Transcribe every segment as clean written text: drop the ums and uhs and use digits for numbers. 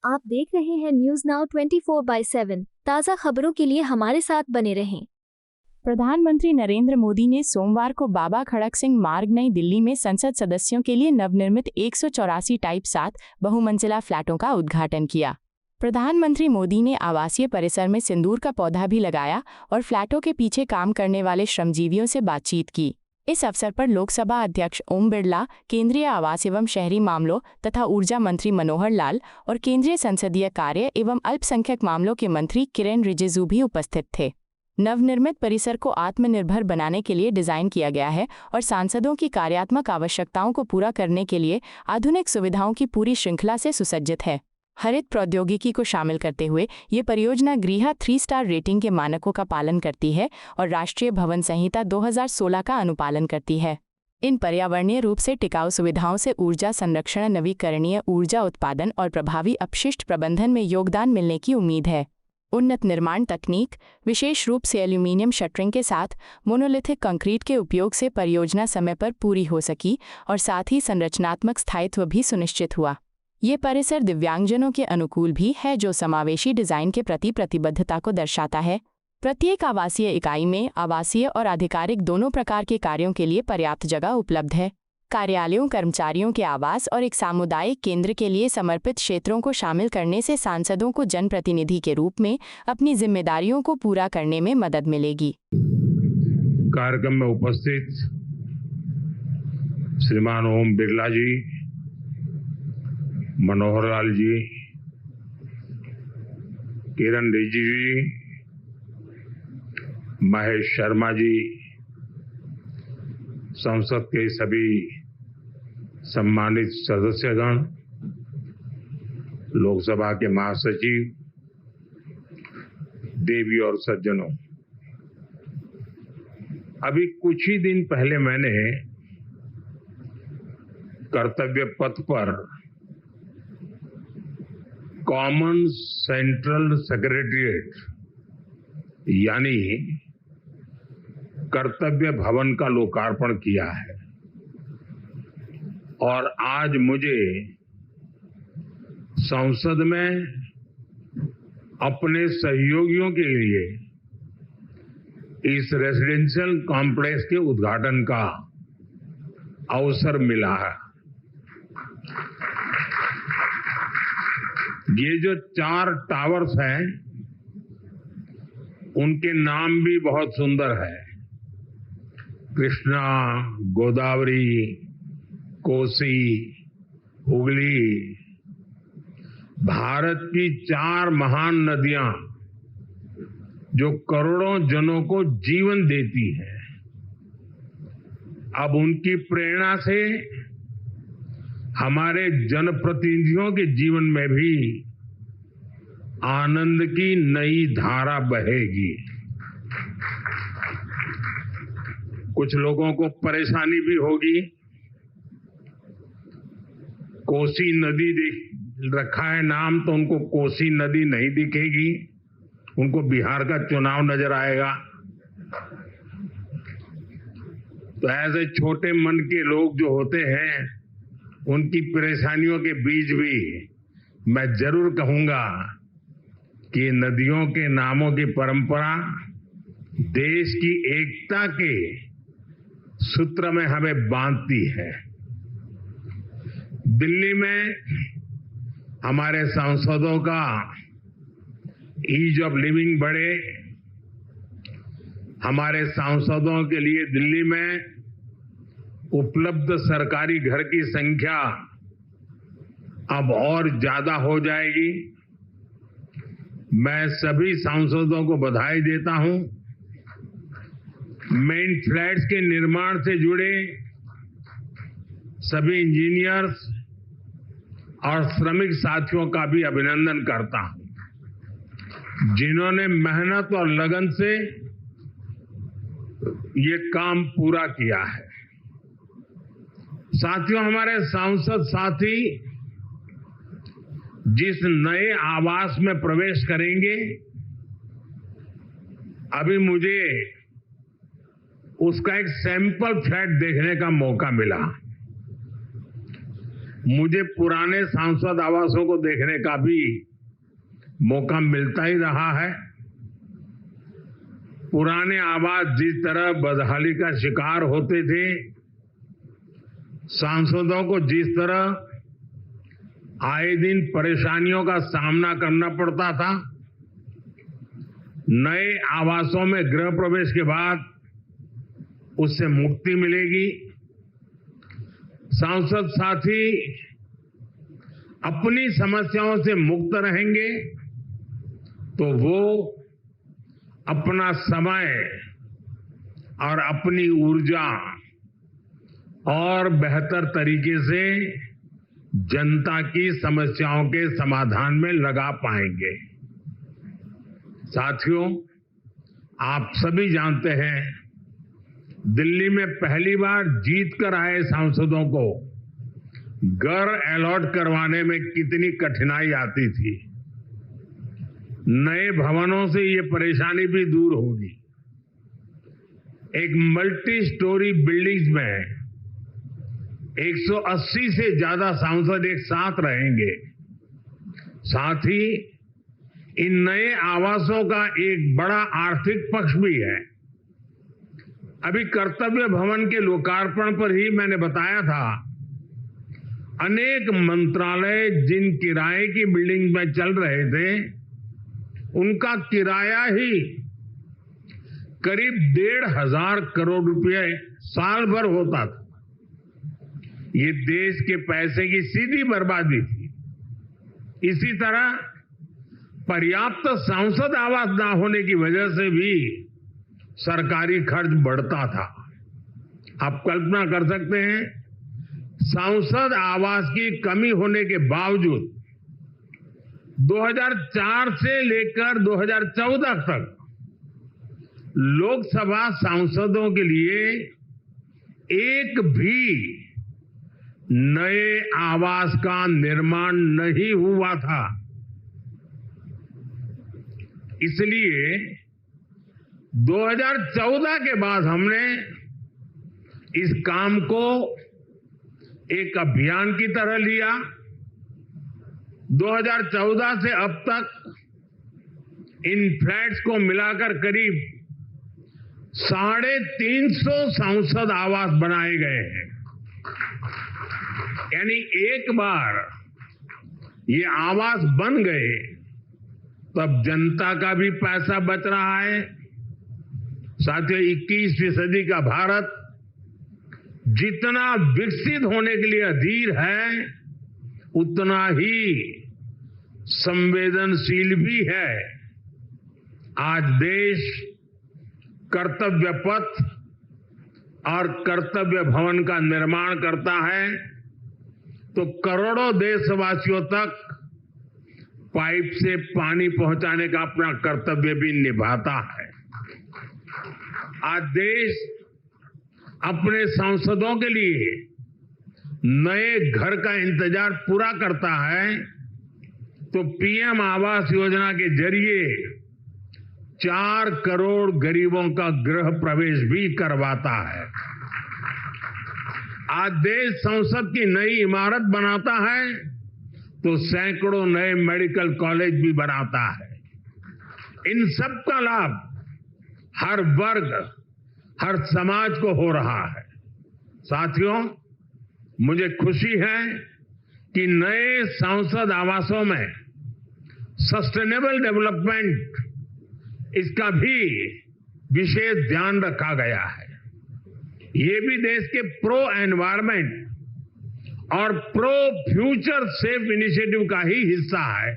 आप देख रहे हैं न्यूज नाउ 24/7 ताज़ा खबरों के लिए हमारे साथ बने रहें। प्रधानमंत्री नरेंद्र मोदी ने सोमवार को बाबा खड़क सिंह मार्ग नई दिल्ली में संसद सदस्यों के लिए नवनिर्मित 184 टाइप 7 बहुमंजिला फ्लैटों का उद्घाटन किया। प्रधानमंत्री मोदी ने आवासीय परिसर में सिंदूर का पौधा भी लगाया और फ्लैटों के पीछे काम करने वाले श्रमजीवियों से बातचीत की। इस अवसर पर लोकसभा अध्यक्ष ओम बिरला, केंद्रीय आवास एवं शहरी मामलों तथा ऊर्जा मंत्री मनोहर लाल और केंद्रीय संसदीय कार्य एवं अल्पसंख्यक मामलों के मंत्री किरेन रिजिजू भी उपस्थित थे। नवनिर्मित परिसर को आत्मनिर्भर बनाने के लिए डिजाइन किया गया है और सांसदों की कार्यात्मक आवश्यकताओं को पूरा करने के लिए आधुनिक सुविधाओं की पूरी श्रृंखला से सुसज्जित है। हरित प्रौद्योगिकी को शामिल करते हुए ये परियोजना गृह 3 स्टार रेटिंग के मानकों का पालन करती है और राष्ट्रीय भवन संहिता 2016 का अनुपालन करती है। इन पर्यावरणीय रूप से टिकाऊ सुविधाओं से ऊर्जा संरक्षण, नवीकरणीय ऊर्जा उत्पादन और प्रभावी अपशिष्ट प्रबंधन में योगदान मिलने की उम्मीद है। उन्नत निर्माण तकनीक, विशेष रूप से एल्यूमीनियम शटरिंग के साथ मोनोलिथिक कंक्रीट के उपयोग से परियोजना समय पर पूरी हो सकी और साथ ही संरचनात्मक स्थायित्व भी सुनिश्चित हुआ। ये परिसर दिव्यांगजनों के अनुकूल भी है, जो समावेशी डिजाइन के प्रति प्रतिबद्धता को दर्शाता है। प्रत्येक आवासीय इकाई में आवासीय और आधिकारिक दोनों प्रकार के कार्यों के लिए पर्याप्त जगह उपलब्ध है। कार्यालयों, कर्मचारियों के आवास और एक सामुदायिक केंद्र के लिए समर्पित क्षेत्रों को शामिल करने से सांसदों को जनप्रतिनिधि के रूप में अपनी जिम्मेदारियों को पूरा करने में मदद मिलेगी। कार्यक्रम में उपस्थित श्रीमान ओम बिरला जी, मनोहर लाल जी, किरण रिजिजू जी, महेश शर्मा जी, संसद के सभी सम्मानित सदस्यगण, लोकसभा के महासचिव, देवी और सज्जनों, अभी कुछ ही दिन पहले मैंने कर्तव्य पथ पर कॉमन सेंट्रल सेक्रेटेरिएट यानी कर्तव्य भवन का लोकार्पण किया है और आज मुझे संसद में अपने सहयोगियों के लिए इस रेजिडेंशियल कॉम्प्लेक्स के उद्घाटन का अवसर मिला है। ये जो 4 टावर्स हैं, उनके नाम भी बहुत सुंदर है। कृष्णा, गोदावरी, कोसी, हुगली, भारत की 4 महान नदियां जो करोड़ों जनों को जीवन देती हैं, अब उनकी प्रेरणा से हमारे जनप्रतिनिधियों के जीवन में भी आनंद की नई धारा बहेगी। कुछ लोगों को परेशानी भी होगी। कोसी नदी रखा है नाम, तो उनको कोसी नदी नहीं दिखेगी, उनको बिहार का चुनाव नजर आएगा। तो ऐसे छोटे मन के लोग जो होते हैं, उनकी परेशानियों के बीच भी मैं जरूर कहूंगा कि नदियों के नामों की परंपरा देश की एकता के सूत्र में हमें बांधती है। दिल्ली में हमारे सांसदों का ईज ऑफ लिविंग बढ़े, हमारे सांसदों के लिए दिल्ली में उपलब्ध सरकारी घर की संख्या अब और ज्यादा हो जाएगी। मैं सभी सांसदों को बधाई देता हूं। मेन फ्लैट्स के निर्माण से जुड़े सभी इंजीनियर्स और श्रमिक साथियों का भी अभिनंदन करता हूं, जिन्होंने मेहनत और लगन से ये काम पूरा किया है। साथियों, हमारे सांसद साथी जिस नए आवास में प्रवेश करेंगे, अभी मुझे उसका एक सैंपल फ्लैट देखने का मौका मिला। मुझे पुराने सांसद आवासों को देखने का भी मौका मिलता ही रहा है। पुराने आवास जिस तरह बदहाली का शिकार होते थे, सांसदों को जिस तरह आए दिन परेशानियों का सामना करना पड़ता था, नए आवासों में गृह प्रवेश के बाद उससे मुक्ति मिलेगी। सांसद साथी अपनी समस्याओं से मुक्त रहेंगे तो वो अपना समय और अपनी ऊर्जा और बेहतर तरीके से जनता की समस्याओं के समाधान में लगा पाएंगे। साथियों, आप सभी जानते हैं, दिल्ली में पहली बार जीत कर आए सांसदों को घर अलॉट करवाने में कितनी कठिनाई आती थी। नए भवनों से ये परेशानी भी दूर होगी। एक मल्टी स्टोरी बिल्डिंग्स में 180 से ज्यादा सांसद एक साथ रहेंगे। साथ ही इन नए आवासों का एक बड़ा आर्थिक पक्ष भी है। अभी कर्तव्य भवन के लोकार्पण पर ही मैंने बताया था, अनेक मंत्रालय जिन किराए की बिल्डिंग में चल रहे थे, उनका किराया ही करीब 1,500 करोड़ रुपए साल भर होता था। ये देश के पैसे की सीधी बर्बादी थी। इसी तरह पर्याप्त सांसद आवास ना होने की वजह से भी सरकारी खर्च बढ़ता था। आप कल्पना कर सकते हैं, सांसद आवास की कमी होने के बावजूद 2004 से लेकर 2014 तक लोकसभा सांसदों के लिए एक भी नए आवास का निर्माण नहीं हुआ था। इसलिए 2014 के बाद हमने इस काम को एक अभियान की तरह लिया। 2014 से अब तक इन फ्लैट्स को मिलाकर करीब 350 सांसद आवास बनाए गए हैं। यानी एक बार ये आवास बन गए तब जनता का भी पैसा बच रहा है। साथियों, 21वीं सदी का भारत जितना विकसित होने के लिए अधीर है, उतना ही संवेदनशील भी है। आज देश कर्तव्य पथ और कर्तव्य भवन का निर्माण करता है तो करोड़ों देशवासियों तक पाइप से पानी पहुंचाने का अपना कर्तव्य भी निभाता है। आज देश अपने सांसदों के लिए नए घर का इंतजार पूरा करता है तो पीएम आवास योजना के जरिए 4 करोड़ गरीबों का गृह प्रवेश भी करवाता है। आज देश संसद की नई इमारत बनाता है तो सैकड़ों नए मेडिकल कॉलेज भी बनाता है। इन सब का लाभ हर वर्ग, हर समाज को हो रहा है। साथियों, मुझे खुशी है कि नए सांसद आवासों में सस्टेनेबल डेवलपमेंट, इसका भी विशेष ध्यान रखा गया है। ये भी देश के प्रो एनवायरमेंट और प्रो फ्यूचर सेफ इनिशिएटिव का ही हिस्सा है।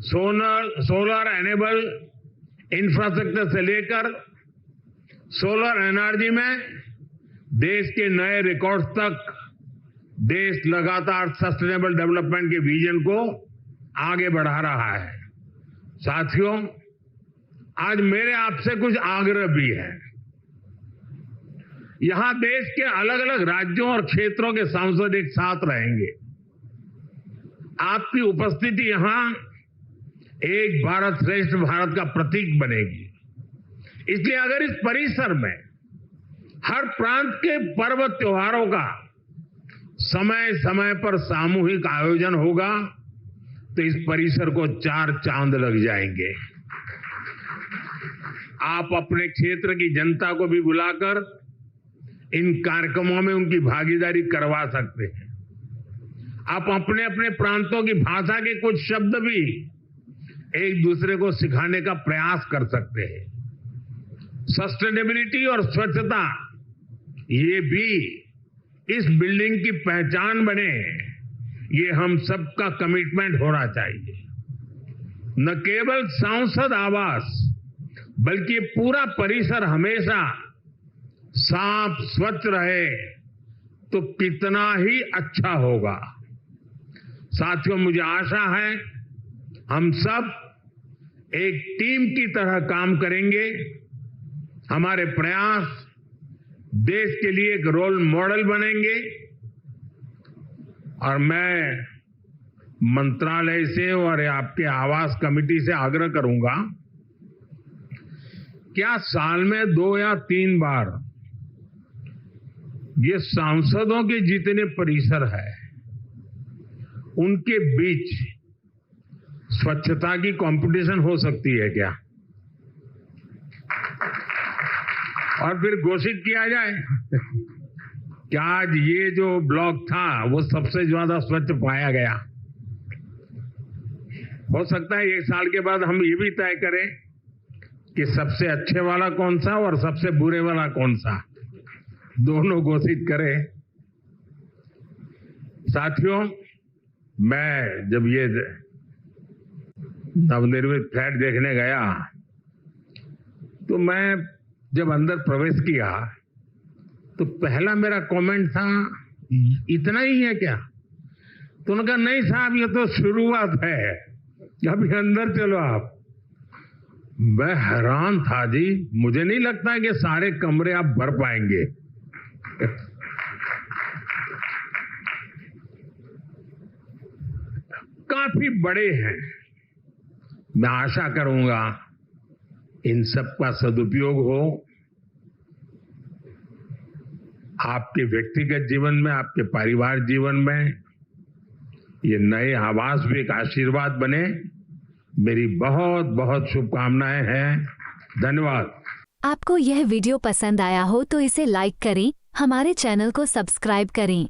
सोलर एनेबल इंफ्रास्ट्रक्चर से लेकर सोलर एनर्जी में देश के नए रिकॉर्ड्स तक देश लगातार सस्टेनेबल डेवलपमेंट के विजन को आगे बढ़ा रहा है। साथियों, आज मेरे आपसे कुछ आग्रह भी है। यहां देश के अलग अलग राज्यों और क्षेत्रों के सांसद एक साथ रहेंगे। आपकी उपस्थिति यहां एक भारत श्रेष्ठ भारत का प्रतीक बनेगी। इसलिए अगर इस परिसर में हर प्रांत के पर्व त्योहारों का समय समय पर सामूहिक आयोजन होगा तो इस परिसर को 4 चांद लग जाएंगे। आप अपने क्षेत्र की जनता को भी बुलाकर इन कार्यक्रमों में उनकी भागीदारी करवा सकते हैं। आप अपने अपने प्रांतों की भाषा के कुछ शब्द भी एक दूसरे को सिखाने का प्रयास कर सकते हैं। सस्टेनेबिलिटी और स्वच्छता ये भी इस बिल्डिंग की पहचान बने, ये हम सबका कमिटमेंट होना चाहिए। न केवल सांसद आवास बल्कि पूरा परिसर हमेशा साफ स्वच्छ रहे तो कितना ही अच्छा होगा। साथियों, मुझे आशा है हम सब एक टीम की तरह काम करेंगे। हमारे प्रयास देश के लिए एक रोल मॉडल बनेंगे और मैं मंत्रालय से और आपके आवास कमेटी से आग्रह करूंगा, क्या साल में 2 या 3 बार ये सांसदों के जितने परिसर है उनके बीच स्वच्छता की कंपटीशन हो सकती है क्या? और फिर घोषित किया जाए कि आज ये जो ब्लॉक था वो सबसे ज्यादा स्वच्छ पाया गया। हो सकता है 1 साल के बाद हम ये भी तय करें कि सबसे अच्छे वाला कौन सा और सबसे बुरे वाला कौन सा, दोनों घोषित करें। साथियों, मैं जब ये नवनिर्मित फ्लैट देखने गया तो मैं जब अंदर प्रवेश किया तो पहला मेरा कमेंट था, इतना ही है क्या? तो उन्होंने कहा नहीं साहब, ये तो शुरुआत है, अभी अंदर चलो आप। मैं हैरान था जी, मुझे नहीं लगता कि सारे कमरे आप भर पाएंगे। काफी बड़े हैं। मैं आशा करूंगा इन सब का सदुपयोग हो। आपके व्यक्तिगत जीवन में, आपके परिवार जीवन में ये नए आवास भी एक आशीर्वाद बने। मेरी बहुत बहुत शुभकामनाएं हैं। धन्यवाद। आपको यह वीडियो पसंद आया हो तो इसे लाइक करें, हमारे चैनल को सब्सक्राइब करें